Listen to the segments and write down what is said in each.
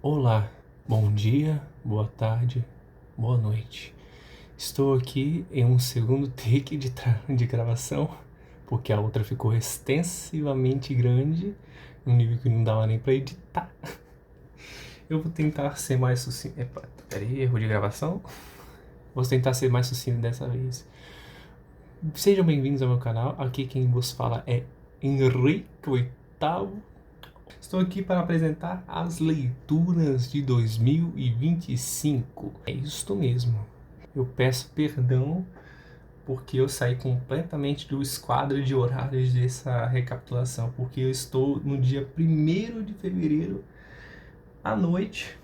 Olá, bom dia, boa tarde, boa noite. Estou aqui em um segundo take de gravação, porque a outra ficou extensivamente grande, num nível que não dava nem para editar. Eu vou tentar ser mais sucinto. Epa, peraí, erro de gravação. Vou tentar ser mais sucinto dessa vez. Sejam bem-vindos ao meu canal. Aqui quem vos fala é Henrique VIII. Estou aqui para apresentar as leituras de 2025. É isso mesmo. Eu peço perdão porque eu saí completamente do esquadro de horários dessa recapitulação, porque eu estou no dia 1º de fevereiro à noite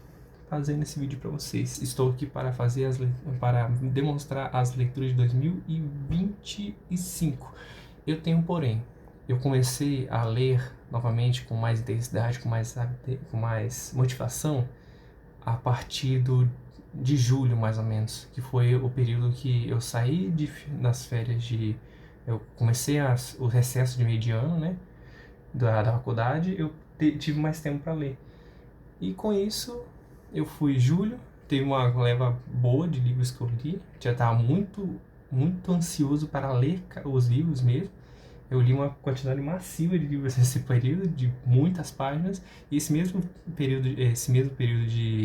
fazendo esse vídeo para vocês. Estou aqui para para demonstrar as leituras de 2025. Eu tenho um porém. Eu comecei a ler novamente com mais intensidade, com mais motivação a partir de julho, mais ou menos, que foi o período que eu saí das férias eu comecei o recesso de meio de ano, né, da faculdade. Eu tive mais tempo para ler. E com isso, eu fui julho, teve uma leva boa de livros que eu li. Já estava muito ansioso para ler os livros mesmo. Eu li uma quantidade massiva de livros nesse período, de muitas páginas, e esse mesmo período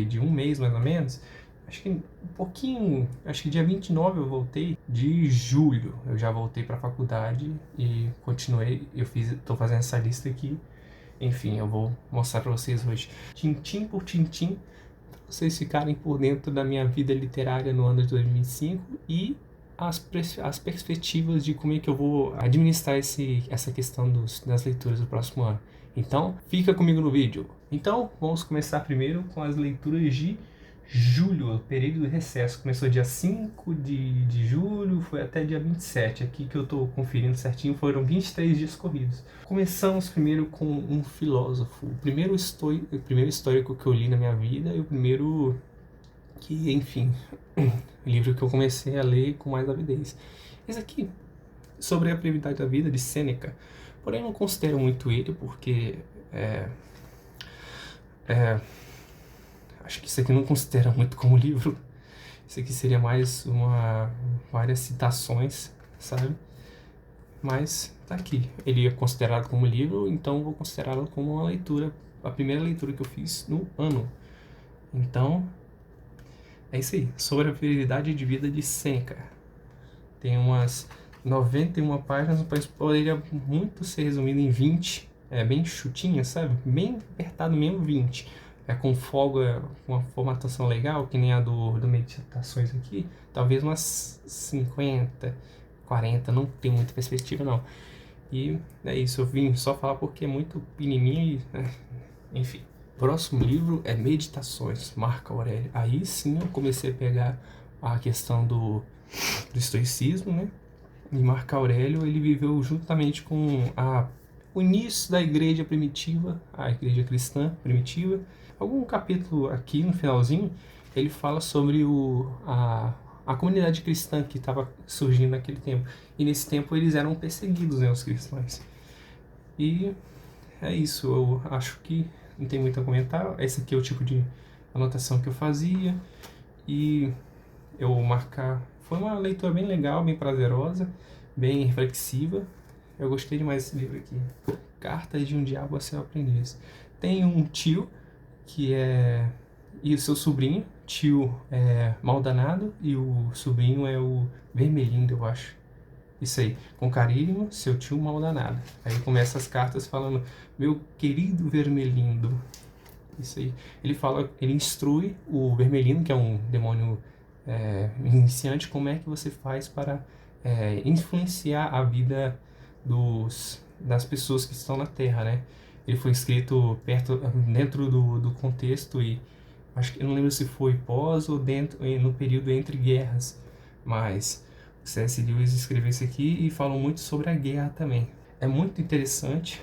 de um mês, mais ou menos, acho que um pouquinho, acho que dia 29 eu voltei, de julho eu já voltei para a faculdade e continuei, tô fazendo essa lista aqui, enfim, eu vou mostrar para vocês hoje, tintim por tintim, para vocês ficarem por dentro da minha vida literária no ano de 2025 e as perspectivas de como é que eu vou administrar essa questão das leituras do próximo ano. Então, fica comigo no vídeo. Então, vamos começar primeiro com as leituras de julho, o período de recesso. Começou dia 5 de julho, foi até dia 27. Aqui que eu estou conferindo certinho, foram 23 dias corridos. Começamos primeiro com um filósofo. O primeiro histórico que eu li na minha vida e o primeiro que, enfim, livro que eu comecei a ler com mais avidez. Esse aqui, sobre a brevidade da vida, de Sêneca. Porém, eu não considero muito ele, porque acho que isso aqui não considera muito como livro. Isso aqui seria mais várias citações, sabe? Mas tá aqui. Ele é considerado como livro, então vou considerá-lo como uma leitura, a primeira leitura que eu fiz no ano. Então, é isso aí, sobre a fidelidade de vida de Sêneca. Tem umas 91 páginas, mas poderia muito ser resumido em 20. É bem chutinho, sabe? Bem apertado mesmo, 20. É com folga, com uma formatação legal, que nem a do Meditações aqui. Talvez umas 50, 40, não tem muita perspectiva não. E é isso, eu vim só falar porque é muito pequenininho e... enfim. Próximo livro é Meditações, Marco Aurélio. Aí sim eu comecei a pegar a questão do estoicismo, né? E Marco Aurélio, ele viveu juntamente com o início da igreja primitiva, a igreja cristã primitiva. Algum capítulo aqui no finalzinho, ele fala sobre a comunidade cristã que estava surgindo naquele tempo. E nesse tempo eles eram perseguidos, né, os cristãos. E é isso, eu acho que não tem muito a comentar. Esse aqui é o tipo de anotação que eu fazia. E foi uma leitura bem legal, bem prazerosa, bem reflexiva. Eu gostei demais desse livro aqui. Cartas de um Diabo a Seu Aprendiz. Tem um tio e o seu sobrinho. Tio é Maldanado e o sobrinho é o Vermelindo, eu acho. Isso aí, com carinho, seu tio Maldanado. Aí começa as cartas falando, meu querido Vermelindo. Isso aí. Ele instrui o Vermelindo, que é um demônio iniciante, como é que você faz para influenciar a vida das pessoas que estão na Terra, né? Ele foi escrito dentro do contexto e acho que eu não lembro se foi pós ou no período entre guerras, mas C.S. Lewis escreveu isso aqui e falam muito sobre a guerra também. É muito interessante.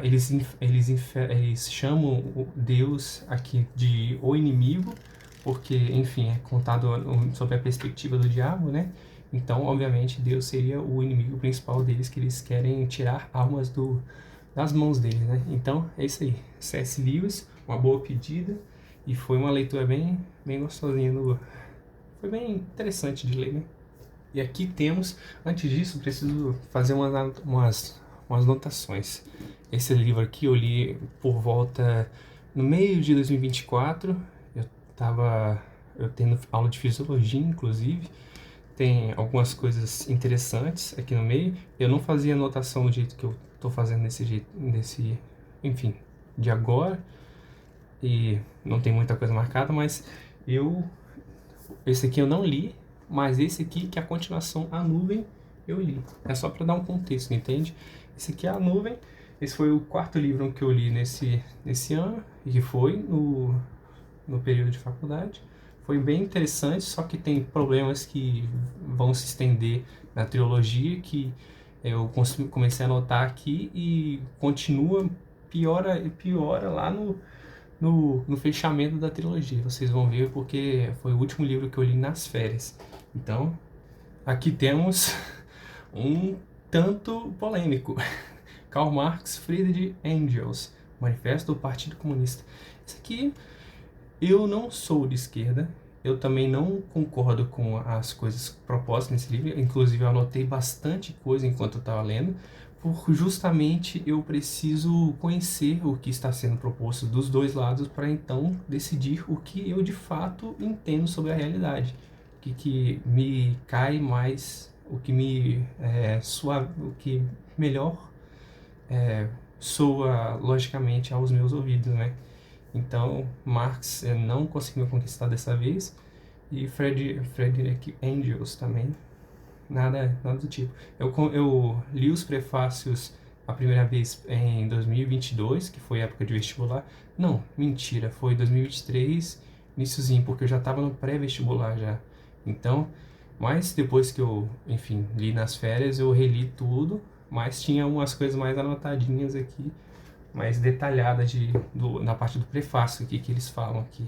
Eles chamam Deus aqui de o inimigo, porque, enfim, é contado sob a perspectiva do diabo, né? Então, obviamente, Deus seria o inimigo principal deles, que eles querem tirar almas das mãos deles, né? Então, é isso aí. C.S. Lewis, uma boa pedida e foi uma leitura bem gostosinha. Foi bem interessante de ler, né? E aqui temos, antes disso, preciso fazer umas anotações. Esse livro aqui eu li por volta no meio de 2024. Eu tendo aula de fisiologia, inclusive. Tem algumas coisas interessantes aqui no meio. Eu não fazia anotação do jeito que eu tô fazendo enfim, de agora. E não tem muita coisa marcada, mas esse aqui eu não li, mas esse aqui, que é a continuação, A Nuvem, eu li. É só para dar um contexto, entende? Esse aqui é A Nuvem. Esse foi o quarto livro que eu li nesse ano, e que foi no período de faculdade. Foi bem interessante, só que tem problemas que vão se estender na trilogia, que eu comecei a notar aqui e continua, piora lá no fechamento da trilogia. Vocês vão ver, porque foi o último livro que eu li nas férias. Então, aqui temos um tanto polêmico. Karl Marx, Friedrich Engels, Manifesto do Partido Comunista. Isso aqui, eu não sou de esquerda, eu também não concordo com as coisas propostas nesse livro, inclusive eu anotei bastante coisa enquanto eu estava lendo, por justamente eu preciso conhecer o que está sendo proposto dos dois lados para então decidir o que eu de fato entendo sobre a realidade, o que me cai mais, o que me suave, o que melhor soa logicamente aos meus ouvidos, né? Então, Marx não conseguiu conquistar dessa vez, e Friedrich Engels também, nada do tipo. Eu li os prefácios a primeira vez em 2022, que foi época de vestibular. Não, mentira, foi 2023, iniciozinho, porque eu já estava no pré-vestibular já. Então, mas depois que eu, enfim, li nas férias, eu reli tudo, mas tinha umas coisas mais anotadinhas aqui, mais detalhadas na parte do prefácio aqui que eles falam aqui.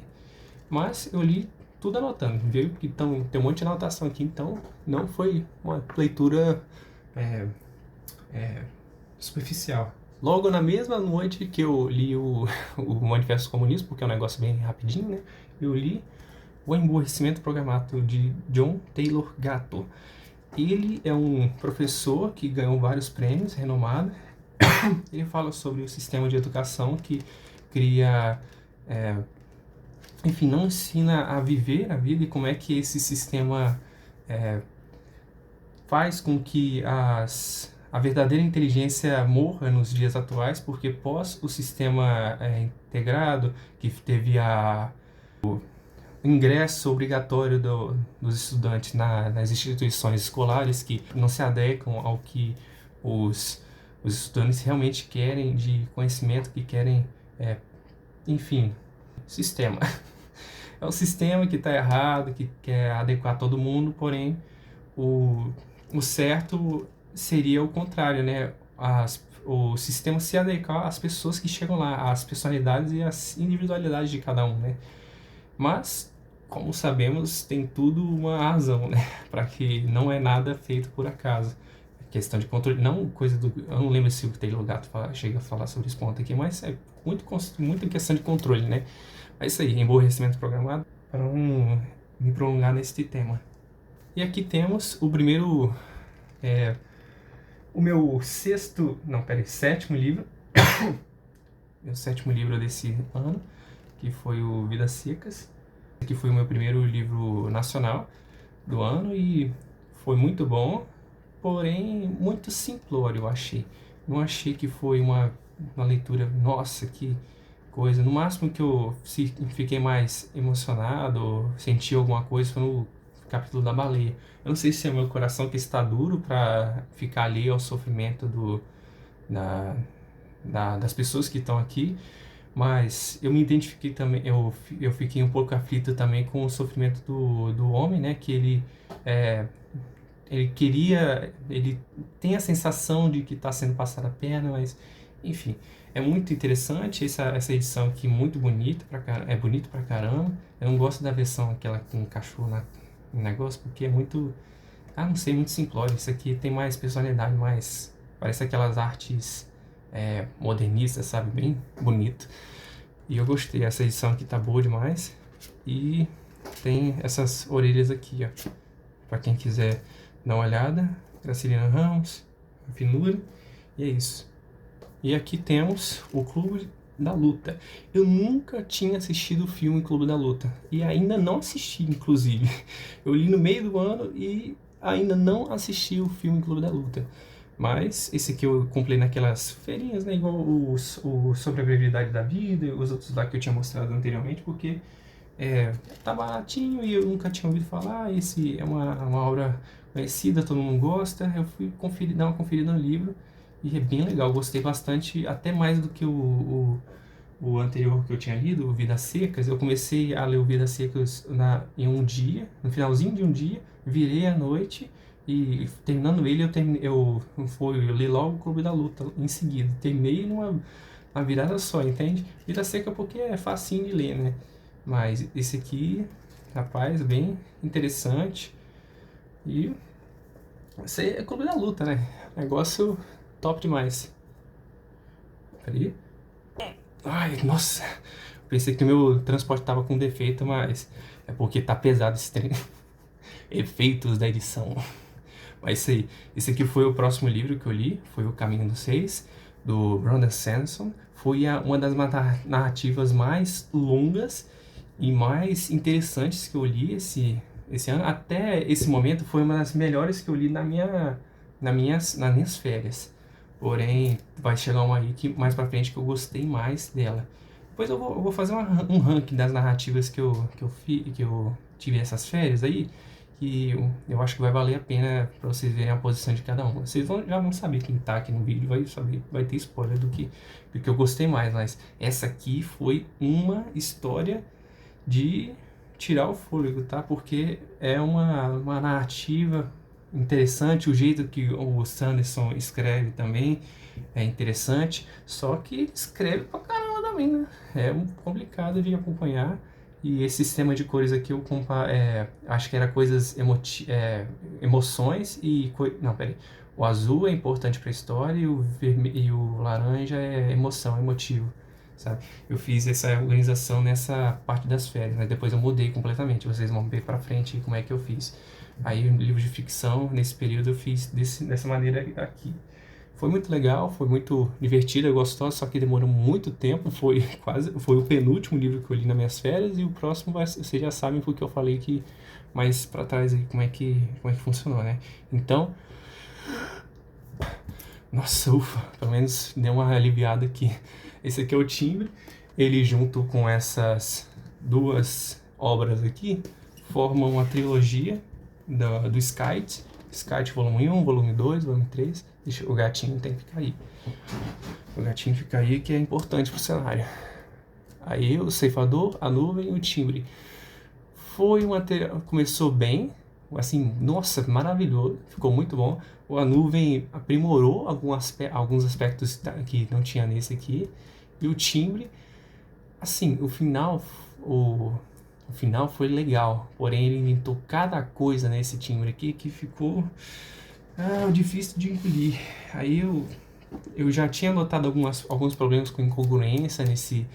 Mas eu li tudo anotando, viu? Então tem um monte de anotação aqui, então não foi uma leitura superficial. Logo na mesma noite que eu li o Manifesto do Comunismo, porque é um negócio bem rapidinho, né? Eu li O Emburrecimento Programado, de John Taylor Gatto. Ele é um professor que ganhou vários prêmios, renomado. Ele fala sobre o sistema de educação que cria, enfim, não ensina a viver a vida, e como é que esse sistema faz com que a verdadeira inteligência morra nos dias atuais, porque pós o sistema integrado, que teve o ingresso obrigatório dos estudantes nas instituições escolares, que não se adequam ao que os estudantes realmente querem de conhecimento, que querem, enfim, sistema. É um sistema que está errado, que quer adequar todo mundo, porém o certo seria o contrário, né? O sistema se adequar às pessoas que chegam lá, às personalidades e às individualidades de cada um, né? Mas, como sabemos, tem tudo uma razão, né? Para que não é nada feito por acaso. Questão de controle, não coisa do... Eu não lembro se o Taylor Gatto chega a falar sobre esse ponto aqui, mas é muito questão de controle, né? É isso aí, emborrecimento programado, para não me prolongar neste tema. E aqui temos o primeiro... o meu sétimo livro. Meu sétimo livro desse ano, que foi o Vidas Secas, que foi o meu primeiro livro nacional do ano, e foi muito bom, porém muito simplório, eu achei. Não achei que foi uma leitura, nossa, que coisa. No máximo que eu fiquei mais emocionado, senti alguma coisa, foi no capítulo da baleia. Eu não sei se é o meu coração que está duro para ficar ali ao sofrimento das pessoas que estão aqui, mas eu me identifiquei também, eu fiquei um pouco aflito também com o sofrimento do homem, né, que ele tem a sensação de que está sendo passado a perna, mas, enfim, é muito interessante essa edição aqui, muito bonita, é bonito pra caramba. Eu não gosto da versão aquela com o cachorro no negócio, porque é muito, não sei, muito simplório. Isso aqui tem mais personalidade, parece aquelas artes modernistas, sabe, bem bonito. E eu gostei, essa edição aqui tá boa demais. E tem essas orelhas aqui, ó, pra quem quiser dar uma olhada. Graciliano Ramos, finura, e é isso. E aqui temos o Clube da Luta. Eu nunca tinha assistido o filme Clube da Luta. E ainda não assisti, inclusive. Eu li no meio do ano e ainda não assisti o filme Clube da Luta. Mas esse aqui eu comprei naquelas feirinhas, né? Igual o Sobre a Brevidade da Vida e os outros lá que eu tinha mostrado anteriormente, porque tá baratinho e eu nunca tinha ouvido falar. Esse é uma obra conhecida, todo mundo gosta. Eu fui conferir, dar uma conferida no livro e é bem legal. Gostei bastante, até mais do que o anterior que eu tinha lido, o Vidas Secas. Eu comecei a ler o Vidas Secas em um dia, no finalzinho de um dia, virei à noite e terminando ele eu li logo o Clube da Luta em seguida. Terminei numa virada só, entende? Vidas Secas porque é facinho de ler, né? Mas esse aqui, rapaz, bem interessante. E esse é Clube da Luta, né? Negócio top demais. Peraí. Ai, nossa. Pensei que o meu transporte tava com defeito, mas é porque tá pesado esse trem. Efeitos da edição. Mas isso aí. Esse aqui foi o próximo livro que eu li. Foi O Caminho dos Seis, do Brandon Sanderson. Foi uma das narrativas mais longas e mais interessantes que eu li esse ano. Até esse momento foi uma das melhores que eu li nas minhas férias. Porém, vai chegar uma aí que mais pra frente que eu gostei mais dela. Depois eu vou fazer um ranking das narrativas que eu tive essas férias aí, que eu acho que vai valer a pena pra vocês verem a posição de cada uma. Vocês já vão saber quem tá aqui no vídeo, vai ter spoiler do que eu gostei mais, mas essa aqui foi uma história de tirar o fôlego, tá? Porque é uma narrativa interessante, o jeito que o Sanderson escreve também é interessante, só que ele escreve pra caramba também, né? É complicado de acompanhar. E esse sistema de cores aqui eu acho que era coisas emoções e não, peraí. O azul é importante para a história e e o laranja é emoção, emotivo, sabe? Eu fiz essa organização nessa parte das férias, né? Depois eu mudei completamente. Vocês vão ver para frente como é que eu fiz. Aí, livro de ficção, nesse período eu fiz dessa maneira aqui. Foi muito legal, foi muito divertido, gostoso, só que demorou muito tempo. Foi o penúltimo livro que eu li nas minhas férias e o próximo vocês já sabem porque eu falei que mais para trás aí como é que funcionou, né? Então, nossa, ufa, pelo menos deu uma aliviada aqui. Esse aqui é o timbre, ele junto com essas duas obras aqui formam uma trilogia do Skite. Skite volume 1, volume 2, volume 3. Deixa, o gatinho tem que ficar aí. O gatinho fica aí que é importante pro cenário. Aí o ceifador, a nuvem e o timbre. Começou bem, assim, nossa, maravilhoso, ficou muito bom. A nuvem aprimorou alguns aspectos que não tinha nesse aqui. E o timbre, assim, o final foi legal, porém ele inventou cada coisa nesse timbre aqui que ficou difícil de engolir. Aí eu já tinha notado alguns problemas com incongruência nesse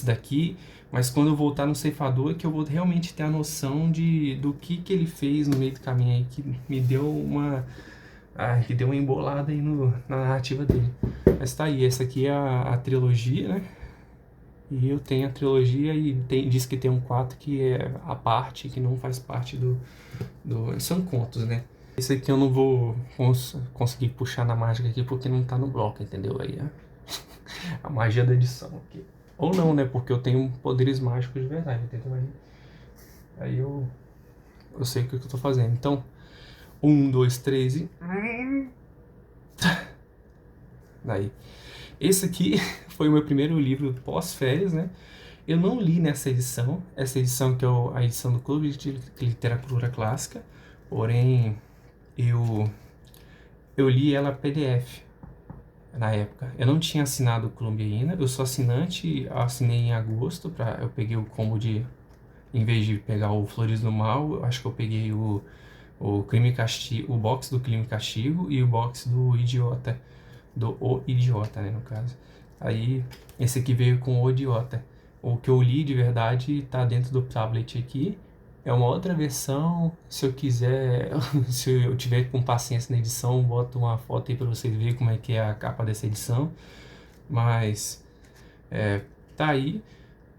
daqui, mas quando eu voltar no ceifador é que eu vou realmente ter a noção do que ele fez no meio do caminho aí, que me deu uma embolada aí na narrativa dele. Mas tá aí, essa aqui é a trilogia, né? E eu tenho a trilogia e diz que tem um 4 que é a parte, que não faz parte são contos, né? Esse aqui eu não vou conseguir puxar na mágica aqui porque não tá no bloco, entendeu? Aí a magia da edição aqui. Ou não, né? Porque eu tenho poderes mágicos de verdade, entendeu? Aí eu sei o que eu tô fazendo. Então, 1, 2, 3 e... Daí. Esse aqui foi o meu primeiro livro pós-férias, né? Eu não li nessa edição, essa edição que é a edição do Clube de Literatura Clássica, porém eu li ela PDF na época. Eu não tinha assinado o clube ainda, eu sou assinante, assinei em agosto, eu peguei o combo em vez de pegar o Flores do Mal, eu acho que eu peguei o Crime e Castigo, o box do Crime e Castigo e o box do O Idiota, né, no caso. Aí, esse aqui veio com O Idiota. O que eu li de verdade tá dentro do tablet aqui. É uma outra versão. Se eu quiser, se eu tiver com paciência na edição, boto uma foto aí para vocês verem como é que é a capa dessa edição. Mas tá aí.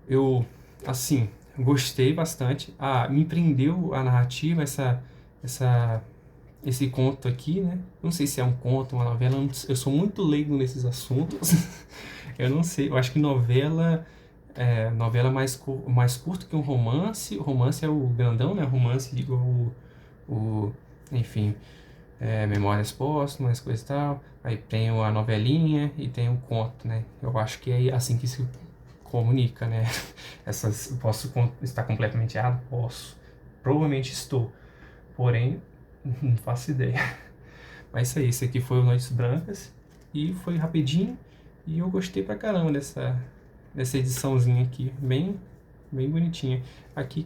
Eu, assim, gostei bastante. Me prendeu a narrativa, essa, esse conto aqui, né? Não sei se é um conto, uma novela. Eu sou muito leigo nesses assuntos. Eu não sei. Eu acho que novela mais curto que um romance. O romance é o grandão, né? Romance, digo, enfim, Memórias Póstumas, coisa e tal. Aí tem a novelinha e tem o conto, né? Eu acho que é assim que se comunica, né? Posso estar completamente errado? Posso. Provavelmente estou. Porém, não faço ideia. Mas isso aí, esse aqui foi o Noites Brancas. E foi rapidinho. E eu gostei pra caramba dessa ediçãozinha aqui. Bem, bem bonitinha. Aqui,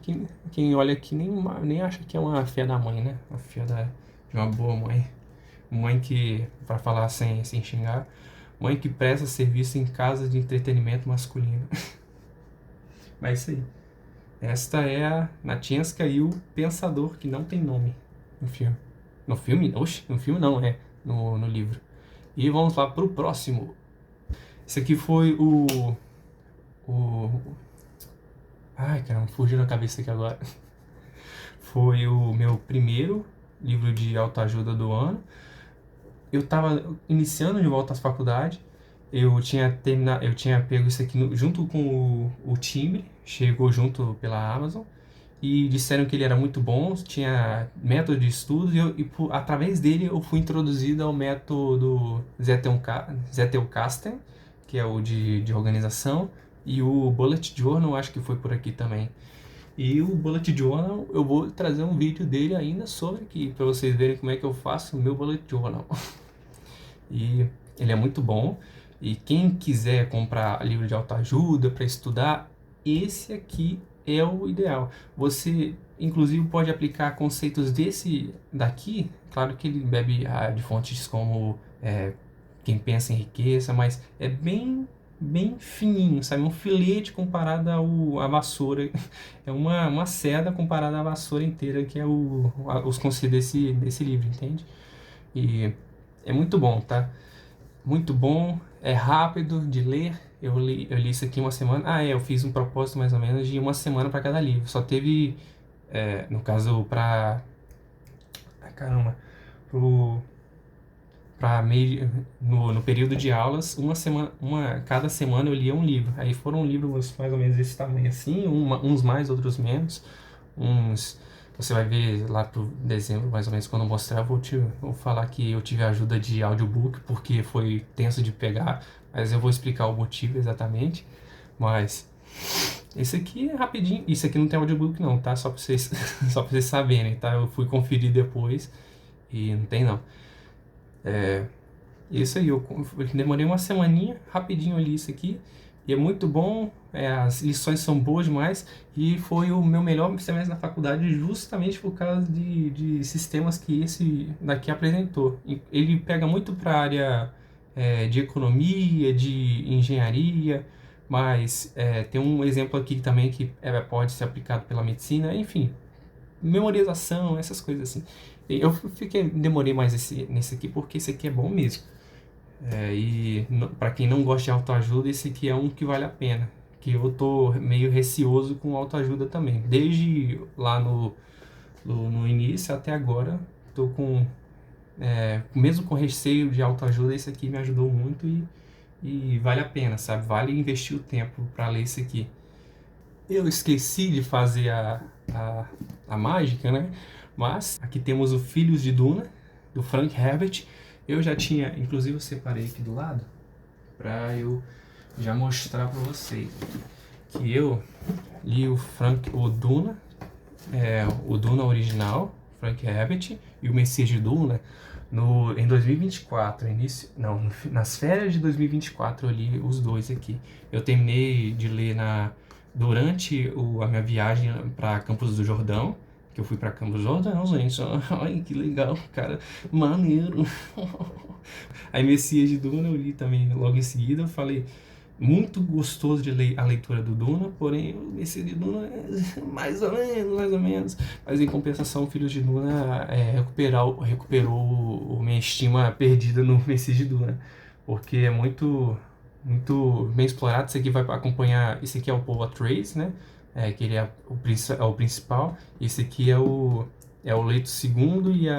quem olha aqui nem acha que é uma filha da mãe, né? Uma filha de uma boa mãe. Mãe que, pra falar sem xingar, mãe que presta serviço em casa de entretenimento masculino. Mas isso aí. Esta é a Natienska e o Pensador, que não tem nome no filme. No filme? Oxe, no filme não, no livro. E vamos lá pro próximo. Esse aqui foi Ai, caramba, fugiu na cabeça aqui agora. Foi o meu primeiro livro de autoajuda do ano. Eu tava iniciando de volta às faculdades. Eu tinha pego isso aqui junto com o Timbre, chegou junto pela Amazon, e disseram que ele era muito bom, tinha método de estudo, através dele eu fui introduzido ao método Zettelkasten, que é o de organização, e o Bullet Journal, acho que foi por aqui também. E o Bullet Journal, eu vou trazer um vídeo dele ainda sobre aqui, para vocês verem como é que eu faço o meu Bullet Journal. E ele é muito bom. E quem quiser comprar livro de autoajuda para estudar, esse aqui é o ideal. Você, inclusive, pode aplicar conceitos desse daqui. Claro que ele bebe de fontes como Quem Pensa em Riqueza, mas é bem fininho, sabe? Um filete comparado à vassoura. É uma seda comparada à vassoura inteira, que é os conceitos desse livro, entende? E é muito bom, tá? Muito bom, é rápido de ler. Eu li isso aqui em uma semana. Eu fiz um propósito mais ou menos de uma semana para cada livro. Só teve, no caso, caramba, no período de aulas, cada semana eu lia um livro. Aí foram livros mais ou menos desse tamanho assim, uns mais, outros menos. Você vai ver lá pro dezembro, mais ou menos, quando eu mostrar, vou falar que eu tive ajuda de audiobook, porque foi tenso de pegar, mas eu vou explicar o motivo exatamente. Mas esse aqui é rapidinho. Isso aqui não tem audiobook não, tá? Só pra vocês, só pra vocês saberem, tá? Eu fui conferir depois e não tem não. Isso aí, eu demorei uma semaninha, rapidinho eu li isso aqui. E é muito bom, as lições são boas demais. E foi o meu melhor semestre na faculdade justamente por causa de sistemas que esse daqui apresentou. Ele pega muito para a área de economia, de engenharia, mas tem um exemplo aqui também que pode ser aplicado pela medicina, enfim, memorização, essas coisas assim. Eu demorei mais nesse aqui porque esse aqui é bom mesmo. E para quem não gosta de autoajuda, esse aqui é um que vale a pena. Que eu tô meio receoso com autoajuda também. Desde lá no início até agora, tô mesmo com receio de autoajuda, esse aqui me ajudou muito e vale a pena, sabe? Vale investir o tempo para ler esse aqui. Eu esqueci de fazer a mágica, né? Mas aqui temos o Filhos de Duna, do Frank Herbert. Eu já tinha, inclusive eu separei aqui do lado, para eu já mostrar para vocês que eu li o Duna, o Duna original, Frank Herbert, e o Messias de Duna em 2024, nas férias de 2024 eu li os dois aqui. Eu terminei de ler durante a minha viagem para Campos do Jordão, que eu fui para Campos do Jordão, gente. Ai, que legal, cara, maneiro. Aí Messias de Duna eu li também logo em seguida. Eu falei, Muito gostoso de ler a leitura do Duna, porém o Mestre de Duna é mais ou menos, mais ou menos. Mas em compensação, o Filhos de Duna recuperou minha estima perdida no Mestre de Duna, porque é muito bem explorado. Isso aqui vai acompanhar, esse aqui é o Paul Atreides, né? Que ele é o principal. Esse aqui é o Leto II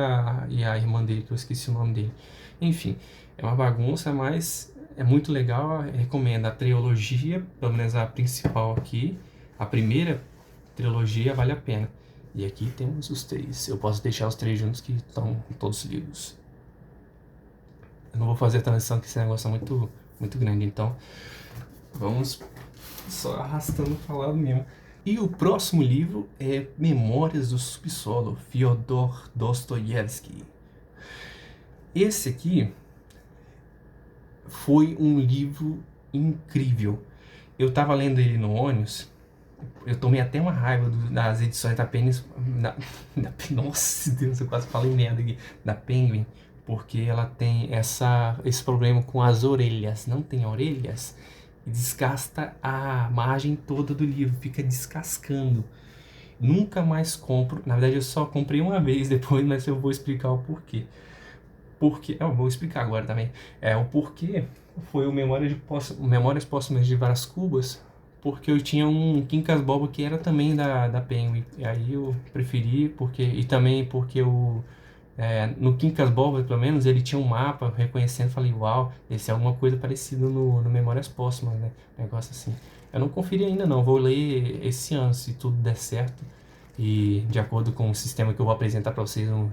e a irmã dele, que eu esqueci o nome dele. Enfim, é uma bagunça, mas é muito legal. Eu recomendo a trilogia, pelo menos a principal aqui. A primeira trilogia vale a pena. E aqui temos os 3. Eu posso deixar os 3 juntos que estão todos livros. Eu não vou fazer a transição, que esse negócio é muito grande. Então, vamos só arrastando falado mesmo. E o próximo livro é Memórias do Subsolo, Fyodor Dostoiévski. Esse aqui foi um livro incrível. Eu tava lendo ele no ônibus, eu tomei até uma raiva das edições da Penguin. Nossa Deus, eu quase falei merda aqui. Da Penguin, porque ela tem esse problema com as orelhas. Não tem orelhas e desgasta a margem toda do livro, fica descascando. Nunca mais compro. Na verdade, eu só comprei uma vez depois, mas eu vou explicar o porquê. Eu vou explicar agora também. O porquê foi o Memórias Póstumas de Brás Cubas, porque eu tinha um Quincas Boba que era também da Penguin. E aí eu preferi, e também porque no Quincas Boba, pelo menos, ele tinha um mapa reconhecendo. Falei, uau, esse é alguma coisa parecida no Memórias Póstumas, né? Negócio assim. Eu não conferi ainda não, vou ler esse ano, se tudo der certo. E de acordo com o sistema que eu vou apresentar para vocês no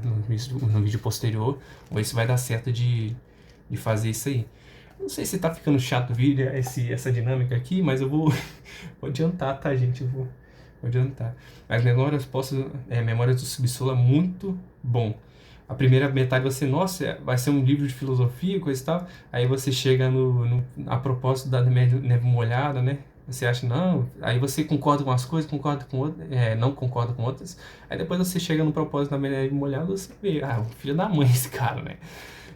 vídeo posterior, vamos ver se vai dar certo de fazer isso aí. Não sei se tá ficando chato o vídeo, essa dinâmica aqui, mas eu vou adiantar, tá, gente? Vou adiantar. As Memórias do Subsolo é muito bom. A primeira metade você, nossa, vai ser um livro de filosofia, coisa e tal. Aí você chega a propósito da neve molhada, né? Você acha, não, aí você concorda com as coisas, concorda com outras, não concorda com outras. Aí depois você chega no propósito da neve molhada, você vê, filho da mãe esse cara, né?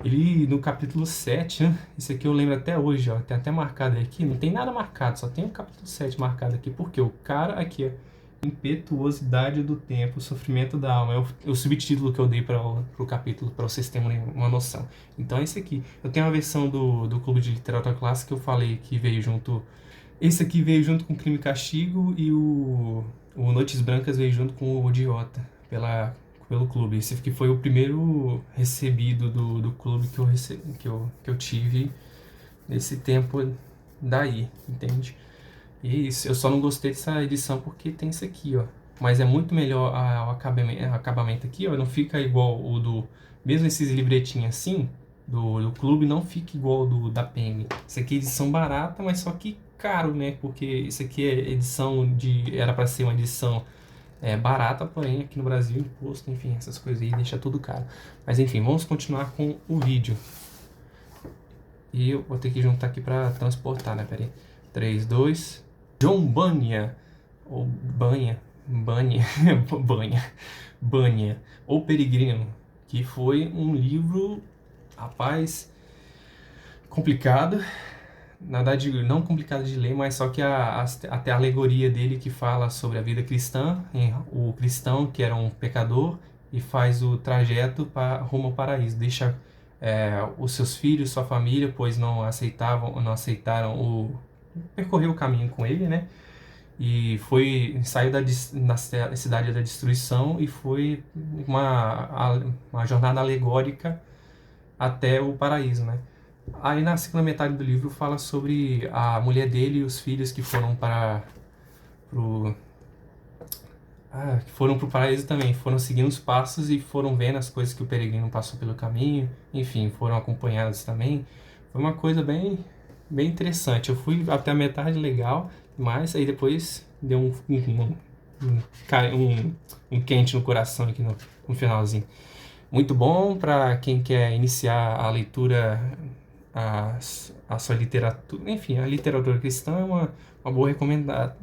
Ele, no capítulo 7, né? Esse aqui eu lembro até hoje, ó, tem até marcado aqui, não tem nada marcado, só tem o capítulo 7 marcado aqui, porque o cara aqui, Impetuosidade do Tempo, Sofrimento da Alma, é o subtítulo que eu dei para o capítulo, para vocês terem uma noção. Então é esse aqui. Eu tenho uma versão do Clube de Literatura Clássica que eu falei que veio junto. Esse aqui veio junto com Crime e Castigo, e o Noites Brancas veio junto com o Idiota, pelo clube. Esse aqui foi o primeiro recebido do clube que eu tive nesse tempo daí, entende? E é isso. Eu só não gostei dessa edição porque tem isso aqui, ó. Mas é muito melhor o acabamento aqui, ó. Não fica igual o do... Mesmo esses livretinhos assim, do clube, não fica igual o da Penguin. Isso aqui é edição barata, mas só que caro, né? Porque isso aqui é era para ser uma edição barata, porém aqui no Brasil, imposto, enfim, essas coisas aí deixa tudo caro. Mas enfim, vamos continuar com o vídeo. E eu vou ter que juntar aqui para transportar, né? Pera aí. 3, 2... John Bunyan, ou Banha, ou Peregrino, que foi um livro, rapaz, complicado. Na verdade, não complicado de ler, mas só que até a alegoria dele que fala sobre a vida cristã, o cristão que era um pecador e faz o trajeto rumo ao paraíso, deixa os seus filhos, sua família, pois não aceitaram percorrer o caminho com ele, né? E saiu da cidade da destruição e foi uma jornada alegórica até o paraíso, né? Aí na segunda metade do livro fala sobre a mulher dele e os filhos que foram pro paraíso também, foram seguindo os passos e foram vendo as coisas que o peregrino passou pelo caminho, enfim, foram acompanhados também. Foi uma coisa bem interessante. Eu fui até a metade legal, mas aí depois deu um quente no coração aqui no finalzinho. Muito bom para quem quer iniciar a leitura, a sua literatura. Enfim, a literatura cristã é uma boa recomendada.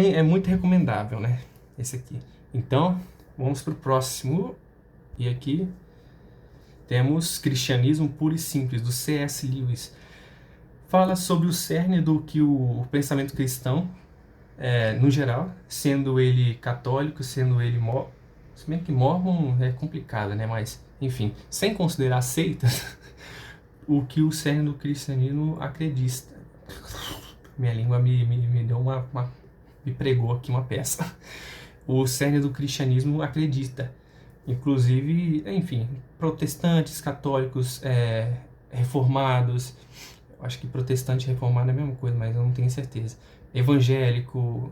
É muito recomendável, né? Esse aqui. Então, vamos para o próximo. E aqui temos Cristianismo Puro e Simples, do C.S. Lewis. fala sobre o cerne do que o pensamento cristão, no geral, sendo ele católico, sendo ele se bem que Mormon é complicado, né? Mas, enfim, sem considerar seitas, o que o cerne do cristianismo acredita. Minha língua me deu me pregou aqui uma peça. O cerne do cristianismo acredita. Inclusive, enfim, protestantes, católicos, reformados. Acho que protestante e reformado é a mesma coisa, mas eu não tenho certeza. Evangélico,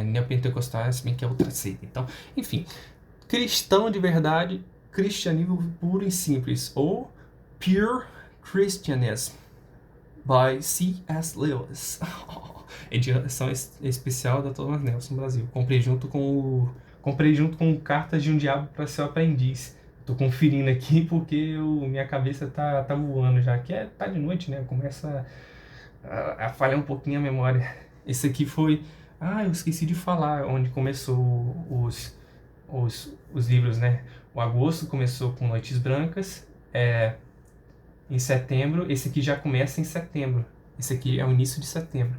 neopentecostal, se bem que é outra seita. Então, enfim, cristão de verdade, cristianismo puro e simples, ou Pure Christianism, by C.S. Lewis. Edição especial da Thomas Nelson Brasil. Comprei junto com Cartas de um Diabo para Seu Aprendiz. Tô conferindo aqui porque minha cabeça tá voando já, que tá de noite, né? Começa a falhar um pouquinho a memória. Esse aqui foi... eu esqueci de falar onde começou os livros, né? O agosto começou com Noites Brancas, em setembro. Esse aqui já começa em setembro. Esse aqui é o início de setembro,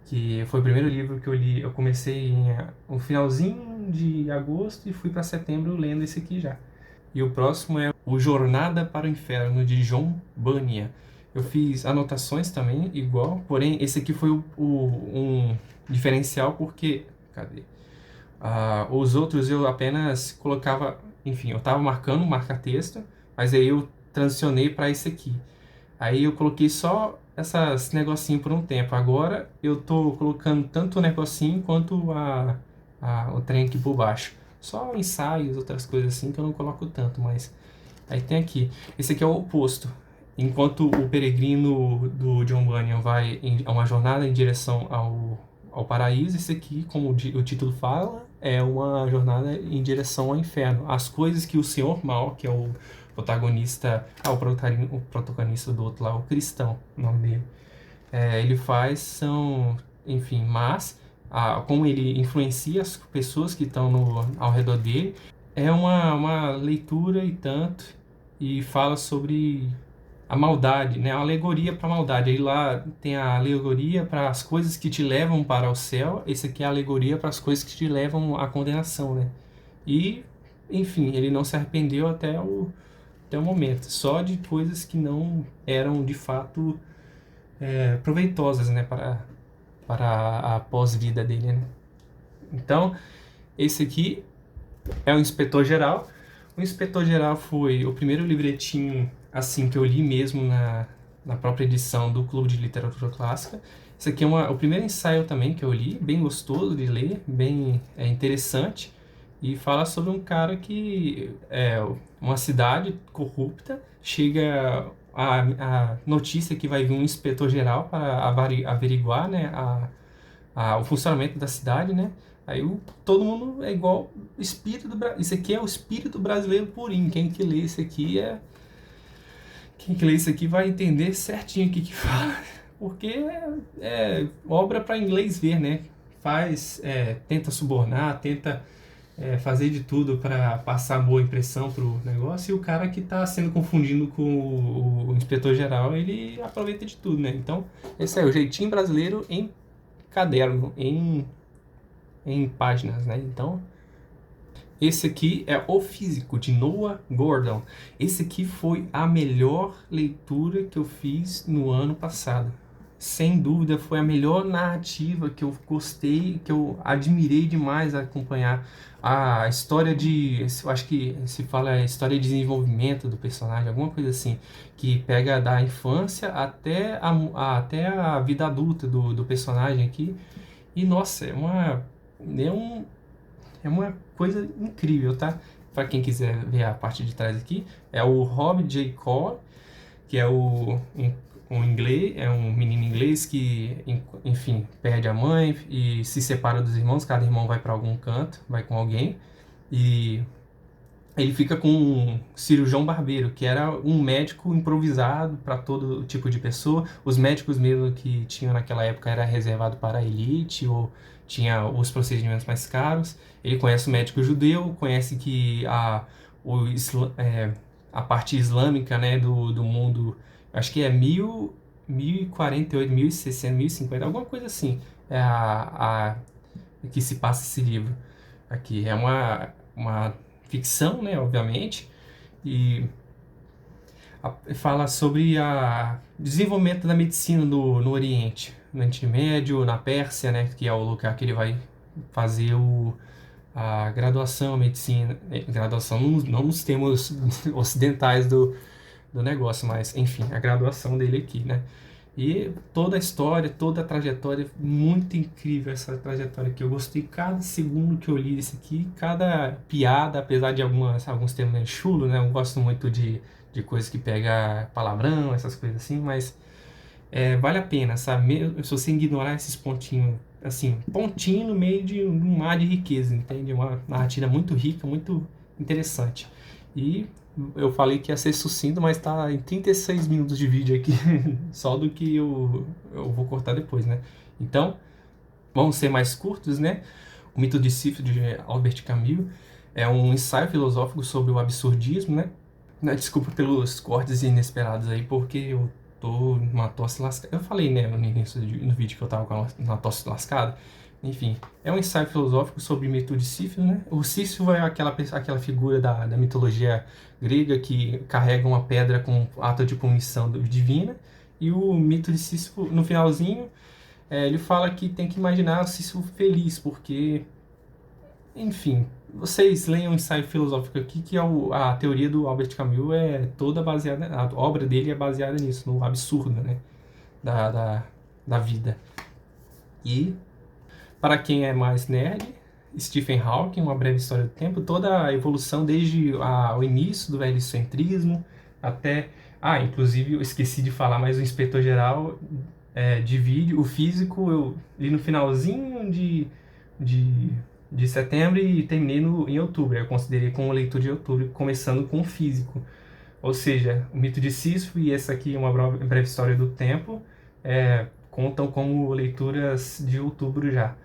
que foi o primeiro livro que eu li. Eu comecei no finalzinho de agosto e fui para setembro lendo esse aqui já. E o próximo é O Jornada para o Inferno, de John Bunyan. Eu fiz anotações também, igual, porém esse aqui foi um diferencial porque... Cadê? Os outros eu apenas colocava... Enfim, eu estava marcando marca-texto, mas aí eu transicionei para esse aqui. Aí eu coloquei só essas negocinho por um tempo. Agora eu tô colocando tanto o negocinho quanto o trem aqui por baixo. Só ensaios, outras coisas assim que eu não coloco tanto, mas aí tem aqui. Esse aqui é o oposto. Enquanto o peregrino do John Bunyan vai em uma jornada em direção ao paraíso, esse aqui, como o título fala, é uma jornada em direção ao inferno. As coisas que o Senhor Mal, que é o protagonista, o protagonista do outro lá, o cristão, o nome dele, ele faz são, enfim, mas como ele influencia as pessoas que estão ao redor dele, é uma leitura e tanto, e fala sobre a maldade, né? A alegoria para a maldade. Aí lá tem a alegoria para as coisas que te levam para o céu, esse aqui é a alegoria para as coisas que te levam à condenação, né? E, enfim, ele não se arrependeu até o momento, só de coisas que não eram de fato proveitosas, né, para a pós-vida dele, né? Então, esse aqui é o Inspetor Geral. O Inspetor Geral foi o primeiro livretinho assim que eu li mesmo na própria edição do Clube de Literatura Clássica. Esse aqui é o primeiro ensaio também que eu li, bem gostoso de ler, bem interessante, e fala sobre um cara que uma cidade corrupta, chega a notícia que vai vir um inspetor geral para averiguar, né, o funcionamento da cidade, né? Aí todo mundo é igual o espírito do Brasil. Isso aqui é o espírito brasileiro purinho. Quem que lê isso aqui vai entender certinho o que fala, porque é obra para inglês ver, né? Tenta subornar, tenta fazer de tudo para passar boa impressão pro negócio, e o cara que está sendo confundido com o inspetor geral, ele aproveita de tudo, né? Então, esse é o jeitinho brasileiro em caderno, em páginas, né? Então, esse aqui é O Físico, de Noah Gordon. Esse aqui foi a melhor leitura que eu fiz no ano passado. Sem dúvida, foi a melhor narrativa que eu gostei, que eu admirei demais a acompanhar. A história eu acho que se fala a história de desenvolvimento do personagem, alguma coisa assim, que pega da infância até a vida adulta do personagem aqui. E, nossa, é uma coisa incrível, tá? Para quem quiser ver a parte de trás aqui, é o Rob J. Cole, que é um inglês, é um menino inglês que, enfim, perde a mãe e se separa dos irmãos. Cada irmão vai para algum canto, vai com alguém, e ele fica com um cirurgião barbeiro, que era um médico improvisado para todo tipo de pessoa. Os médicos mesmo que tinham naquela época era reservado para a elite, ou tinha os procedimentos mais caros. Ele conhece o médico judeu, conhece que a parte islâmica, né, do mundo, acho que é 1048, 1060, 1050, alguma coisa assim, é que se passa esse livro aqui. É uma ficção, né, obviamente, e fala sobre o desenvolvimento da medicina no Oriente, no Oriente Médio, na Pérsia, né, que é o lugar que ele vai fazer a graduação em medicina, graduação não nos termos ocidentais do negócio, mas enfim, a graduação dele aqui, né? E toda a história, toda a trajetória, muito incrível essa trajetória aqui. Eu gostei cada segundo que eu li isso aqui, cada piada, apesar de alguns termos meio chulo, né? Eu não gosto muito de coisas que pega palavrão, essas coisas assim, mas vale a pena, sabe? Mesmo se você ignorar esses pontinhos, assim, pontinho no meio de um mar de riqueza, entende? Uma narrativa muito rica, muito interessante. E eu falei que ia ser sucinto, mas tá em 36 minutos de vídeo aqui, só do que eu vou cortar depois, né? Então, vamos ser mais curtos, né? O Mito de Sísifo, de Albert Camus, é um ensaio filosófico sobre o absurdismo, né? Desculpa pelos cortes inesperados aí, porque eu tô numa tosse lascada. Eu falei, né, no início do vídeo que eu tava com uma tosse lascada. Enfim, é um ensaio filosófico sobre o mito de Sísifo, né? O Sísifo é aquela figura da mitologia grega que carrega uma pedra com ato de punição divina. E o mito de Sísifo, no finalzinho, ele fala que tem que imaginar o Sísifo feliz, porque, enfim, vocês leiam o ensaio filosófico aqui, que a teoria do Albert Camus é toda baseada, a obra dele é baseada nisso, no absurdo, né, da vida. E, para quem é mais nerd, Stephen Hawking, Uma Breve História do Tempo, toda a evolução desde o início do heliocentrismo até... inclusive eu esqueci de falar, mas o inspetor-geral divide o físico, eu li no finalzinho de setembro e terminei em outubro. Eu considerei como leitura de outubro, começando com o físico. Ou seja, o mito de Sísifo e essa aqui, Uma Breve História do Tempo, contam como leituras de outubro já.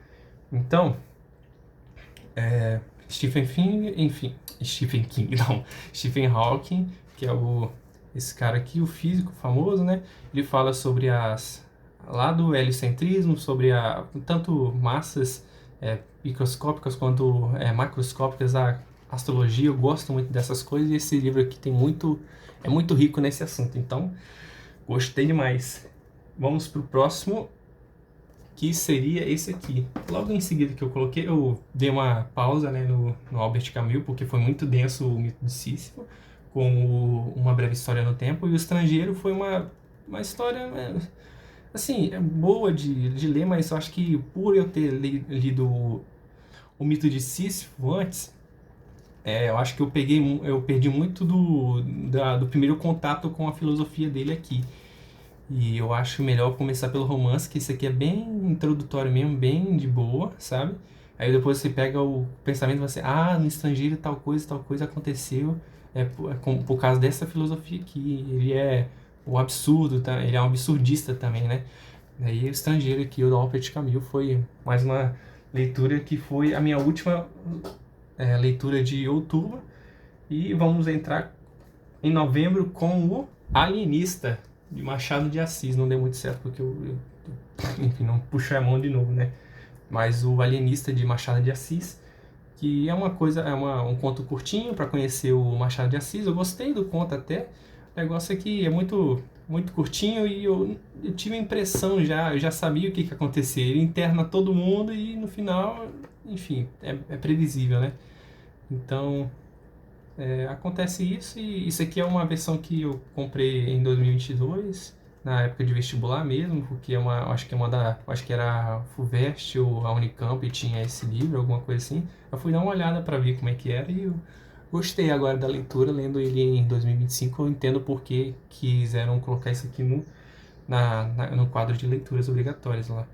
Então, Stephen Hawking, que é esse cara aqui, o físico famoso, né? Ele fala sobre lá do heliocentrismo, sobre tanto massas microscópicas quanto macroscópicas, a astrologia. Eu gosto muito dessas coisas e esse livro aqui é muito rico nesse assunto. Então, gostei demais. Vamos pro próximo, que seria esse aqui. Logo em seguida que eu coloquei, eu dei uma pausa, né, no Albert Camus, porque foi muito denso o mito de Sísifo, com Uma Breve História no Tempo, e O Estrangeiro foi uma história, assim, boa de ler, mas eu acho que por eu ter lido o mito de Sísifo antes, eu acho que eu perdi muito do primeiro contato com a filosofia dele aqui. E eu acho melhor começar pelo romance, que esse aqui é bem introdutório mesmo, bem de boa, sabe? Aí depois você pega o pensamento e vai assim, no Estrangeiro tal coisa aconteceu, por causa dessa filosofia aqui. Ele é o absurdo, tá? Ele é um absurdista também, né? Aí o Estrangeiro aqui, o do Albert Camus, foi mais uma leitura que foi a minha última leitura de outubro. E vamos entrar em novembro com o Alienista, de Machado de Assis. Não deu muito certo porque enfim, não puxei a mão de novo, né? Mas o Alienista, de Machado de Assis, que é um conto curtinho para conhecer o Machado de Assis. Eu gostei do conto até. O negócio aqui é muito, muito curtinho e eu tive a impressão eu já sabia o que ia acontecer. Ele interna todo mundo e no final, enfim, é previsível, né? Então, acontece isso, e isso aqui é uma versão que eu comprei em 2022, na época de vestibular mesmo, porque acho que era a FUVEST ou a Unicamp e tinha esse livro, alguma coisa assim. Eu fui dar uma olhada para ver como é que era e eu gostei agora da leitura, lendo ele em 2025. Eu entendo por que quiseram colocar isso aqui no quadro de leituras obrigatórias lá.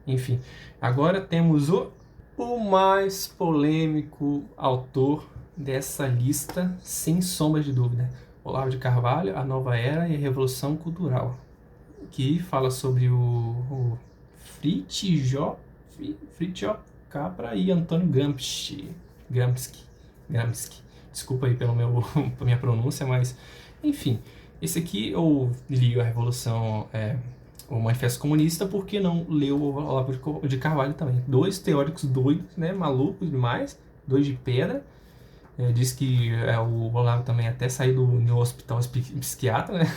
Enfim, agora temos o mais polêmico autor dessa lista, sem sombra de dúvida, Olavo de Carvalho, A Nova Era e a Revolução Cultural, que fala sobre o Fritjof Capra e Antônio Gramsci. Desculpa aí pela minha pronúncia, mas enfim, esse aqui eu li a Revolução o Manifesto Comunista, por que não ler o Olavo de Carvalho também? Dois teóricos doidos, né, malucos demais, dois de pedra. Diz que o Olavo também até saiu do hospital psiquiatra, né?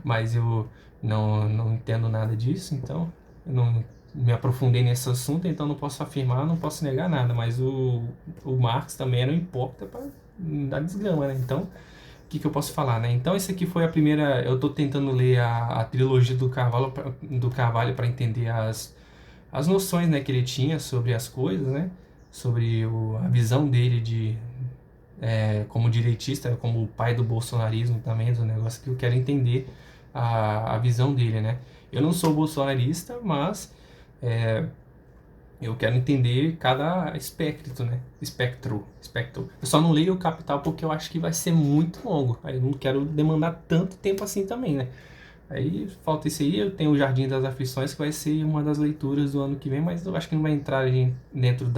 Mas eu não entendo nada disso, então eu não me aprofundei nesse assunto, então não posso afirmar, não posso negar nada. Mas o Marx também era um hipócrita para dar desgrama, né? Então, o que eu posso falar, né? Então, esse aqui foi a primeira. Eu estou tentando ler a trilogia do Carvalho para entender as noções, né, que ele tinha sobre as coisas, né? Sobre a visão dele como direitista, como o pai do bolsonarismo também, do negócio que eu quero entender a visão dele, né? Eu não sou bolsonarista, mas eu quero entender cada espectro, né? Espectro. Eu só não leio o Capital porque eu acho que vai ser muito longo. Aí eu não quero demandar tanto tempo assim também, né? Aí falta isso aí, eu tenho o Jardim das Aflições, que vai ser uma das leituras do ano que vem, mas eu acho que não vai entrar dentro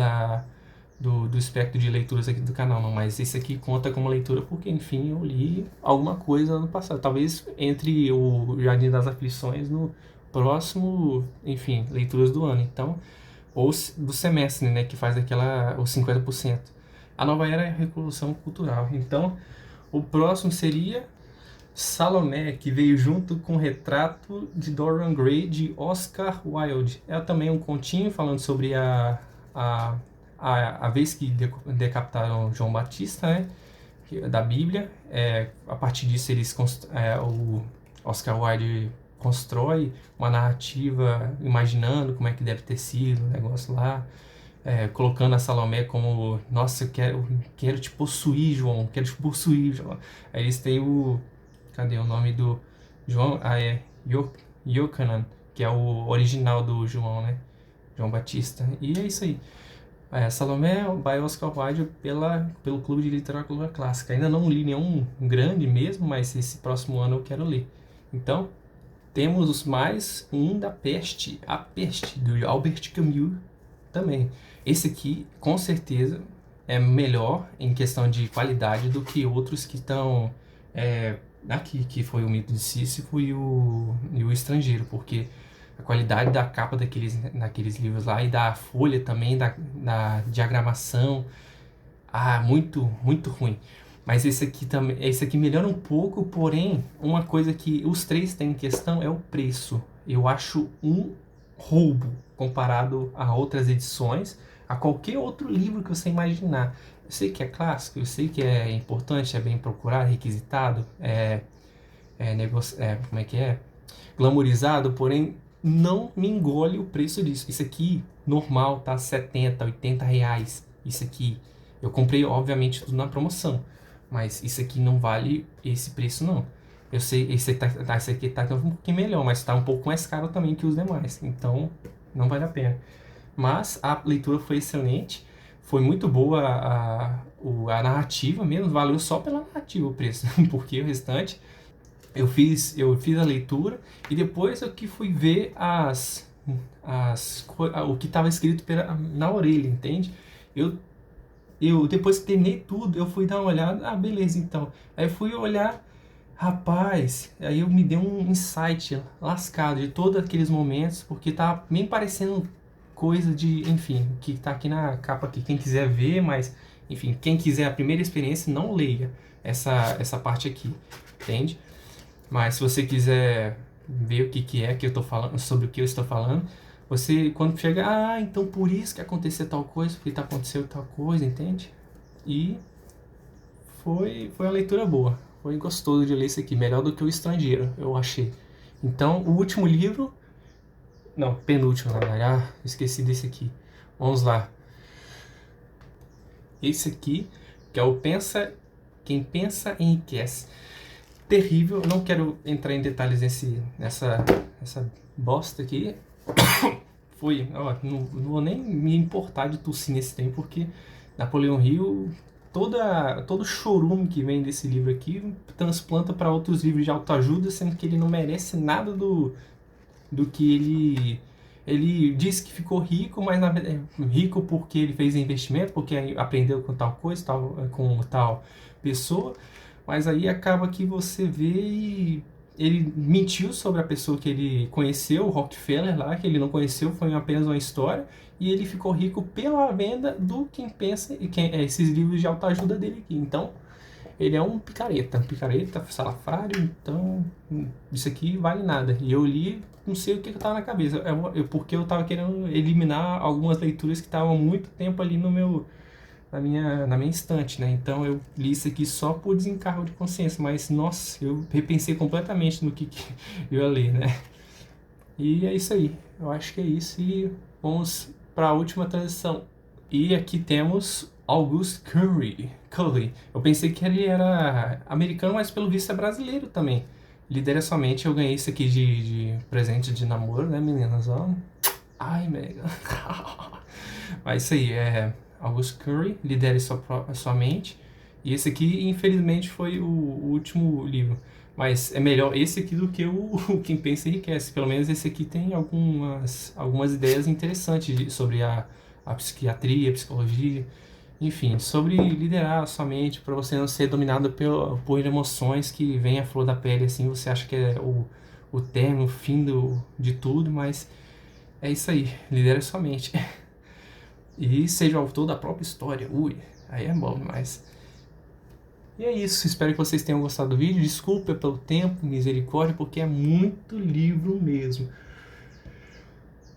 do espectro de leituras aqui do canal, não. Mas esse aqui conta como leitura porque, enfim, eu li alguma coisa ano passado. Talvez entre o Jardim das Aflições no próximo, enfim, leituras do ano. Então, ou do semestre, né, que faz os 50%. A nova era é a Revolução Cultural. Então, o próximo seria Salomé, que veio junto com o retrato de Dorian Gray, de Oscar Wilde. É também um continho falando sobre a vez que decapitaram João Batista, né, da Bíblia. A partir disso, o Oscar Wilde constrói uma narrativa imaginando como é que deve ter sido o negócio lá, colocando a Salomé como, nossa, eu quero te possuir, João, quero te possuir, João. Aí eles têm cadê o nome do João? Yochanan, que é o original do João, né? João Batista. E é isso aí. Salomé by Oscar Wilde pelo Clube de Literatura Clássica. Ainda não li nenhum grande mesmo, mas esse próximo ano eu quero ler. Então, temos mais um da Peste, A Peste, do Albert Camus também. Esse aqui, com certeza, é melhor em questão de qualidade do que outros que estão aqui, que foi o Mito de Sísifo e o Estrangeiro, porque a qualidade da capa daqueles livros lá e da folha também, da diagramação, muito, muito ruim. Mas esse aqui melhora um pouco, porém, uma coisa que os três têm em questão é o preço. Eu acho um roubo comparado a outras edições, a qualquer outro livro que você imaginar. Eu sei que é clássico, eu sei que é importante, é bem procurado, requisitado, como é que é? Glamorizado, porém não me engole o preço disso. Isso aqui, normal, tá 70, 80 reais. Isso aqui, eu comprei, obviamente, tudo na promoção. Mas isso aqui não vale esse preço, não. Eu sei, esse aqui tá um pouquinho melhor, mas tá um pouco mais caro também que os demais. Então, não vale a pena. Mas a leitura foi excelente. Foi muito boa a narrativa mesmo. Valeu só pela narrativa o preço. Porque o restante... Eu fiz a leitura e depois eu que fui ver o que estava escrito na orelha, entende? Eu depois que terminei tudo, eu fui dar uma olhada, beleza, então. Aí fui olhar, rapaz, aí eu me dei um insight lascado de todos aqueles momentos, porque tava bem parecendo coisa enfim, que tá aqui na capa aqui. Quem quiser ver, mas, enfim, quem quiser a primeira experiência, não leia essa parte aqui, entende? Mas se você quiser ver o que é que eu tô falando, sobre o que eu estou falando, você quando chega, então por isso que aconteceu tal coisa, porque aconteceu tal coisa, entende? E foi uma leitura boa, foi gostoso de ler isso aqui, melhor do que o Estrangeiro, eu achei. Então, o último livro, não, penúltimo, na verdade, esqueci desse aqui. Vamos lá. Esse aqui, que é o Quem Pensa Enriquece. Terrível, eu não quero entrar em detalhes nessa bosta aqui. Não vou nem me importar de tossir nesse tempo, porque Napoleão Hill, todo o chorume que vem desse livro aqui, transplanta para outros livros de autoajuda, sendo que ele não merece nada do que ele diz que ficou rico, mas na verdade rico porque ele fez investimento, porque aprendeu com tal coisa, com tal pessoa. Mas aí acaba que você vê e ele mentiu sobre a pessoa que ele conheceu, o Rockefeller lá, que ele não conheceu, foi apenas uma história, e ele ficou rico pela venda do Quem Pensa, e esses livros de autoajuda dele aqui. Então, ele é um picareta, salafrário, então isso aqui vale nada. E eu li, não sei o que eu tava na cabeça, porque eu tava querendo eliminar algumas leituras que estavam há muito tempo ali no meu, na minha estante, né? Então eu li isso aqui só por desencargo de consciência, mas nossa, eu repensei completamente no que eu ia ler, né? E é isso aí, eu acho que é isso, e vamos para a última transição. E aqui temos August Curry. Eu pensei que ele era americano, mas pelo visto é brasileiro também. Lidera somente, eu ganhei isso aqui de presente de namoro, né, meninas? Ó. Ai, mega. Mas isso aí, August Curry, Lidere somente. E esse aqui, infelizmente, foi o último livro. Mas é melhor esse aqui do que o Quem Pensa Enriquece. Pelo menos esse aqui tem algumas ideias interessantes sobre a psiquiatria, a psicologia, enfim, sobre liderar a sua mente para você não ser dominado por emoções que vêm à flor da pele, assim, você acha que é o término, o fim de tudo, mas é isso aí, lidera a sua mente. E seja o autor da própria história, ui, aí é bom demais. E é isso, espero que vocês tenham gostado do vídeo, desculpa pelo tempo, misericórdia, porque é muito livro mesmo.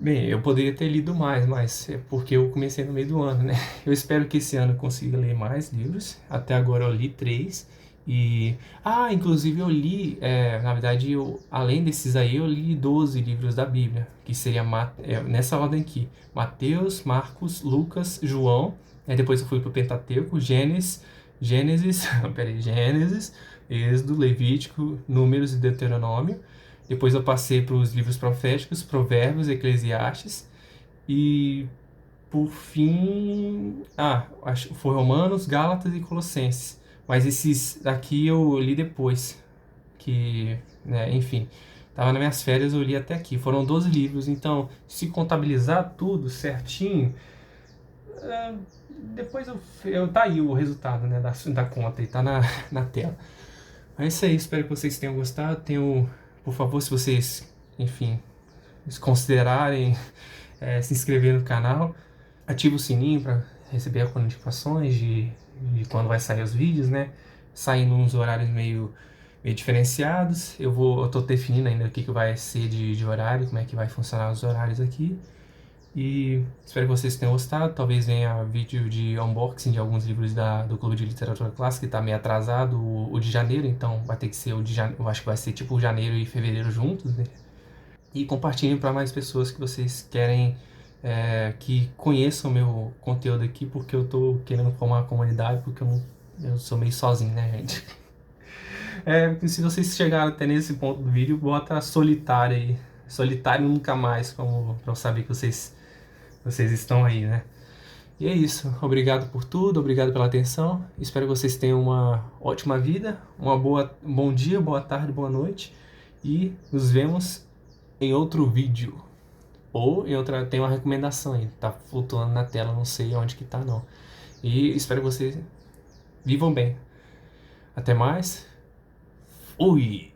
Bem, eu poderia ter lido mais, mas é porque eu comecei no meio do ano, né? Eu espero que esse ano eu consiga ler mais livros. Até agora eu li 3. E... Ah, inclusive eu li, na verdade, além desses aí, eu li 12 livros da Bíblia. Que seria nessa ordem aqui. Mateus, Marcos, Lucas, João. Aí depois eu fui pro Pentateuco, Gênesis, Gênesis, Êxodo, Levítico, Números e Deuteronômio. Depois eu passei para os livros proféticos, Provérbios, Eclesiastes. E por fim, acho que foi Romanos, Gálatas e Colossenses. Mas esses aqui eu li depois, que, né, enfim, tava nas minhas férias, eu li até aqui. Foram 12 livros, então se contabilizar tudo certinho, depois tá aí o resultado, né, da conta, e tá na tela. É isso aí, espero que vocês tenham gostado. Por favor, se vocês, enfim, considerarem se inscrever no canal, ative o sininho para receber as notificações de quando vai sair os vídeos, né? Saindo uns horários meio diferenciados. Eu tô definindo ainda o que vai ser de horário, como é que vai funcionar os horários aqui. E espero que vocês tenham gostado. Talvez venha vídeo de unboxing de alguns livros do Clube de Literatura Clássica, que tá meio atrasado, o de janeiro, então vai ter que ser o de janeiro. Eu acho que vai ser tipo janeiro e fevereiro juntos, né? E compartilhem para mais pessoas que vocês querem que conheçam o meu conteúdo aqui, porque eu tô querendo formar uma comunidade, porque eu sou meio sozinho, né, gente? Se vocês chegaram até nesse ponto do vídeo, bota solitário aí. Solitário nunca mais, pra eu saber que vocês estão aí, né? E é isso. Obrigado por tudo, obrigado pela atenção. Espero que vocês tenham uma ótima vida, um bom dia, boa tarde, boa noite. E nos vemos em outro vídeo. Ou em outra, tem uma recomendação aí, tá flutuando na tela, não sei onde que tá não. E espero que vocês vivam bem. Até mais. Fui!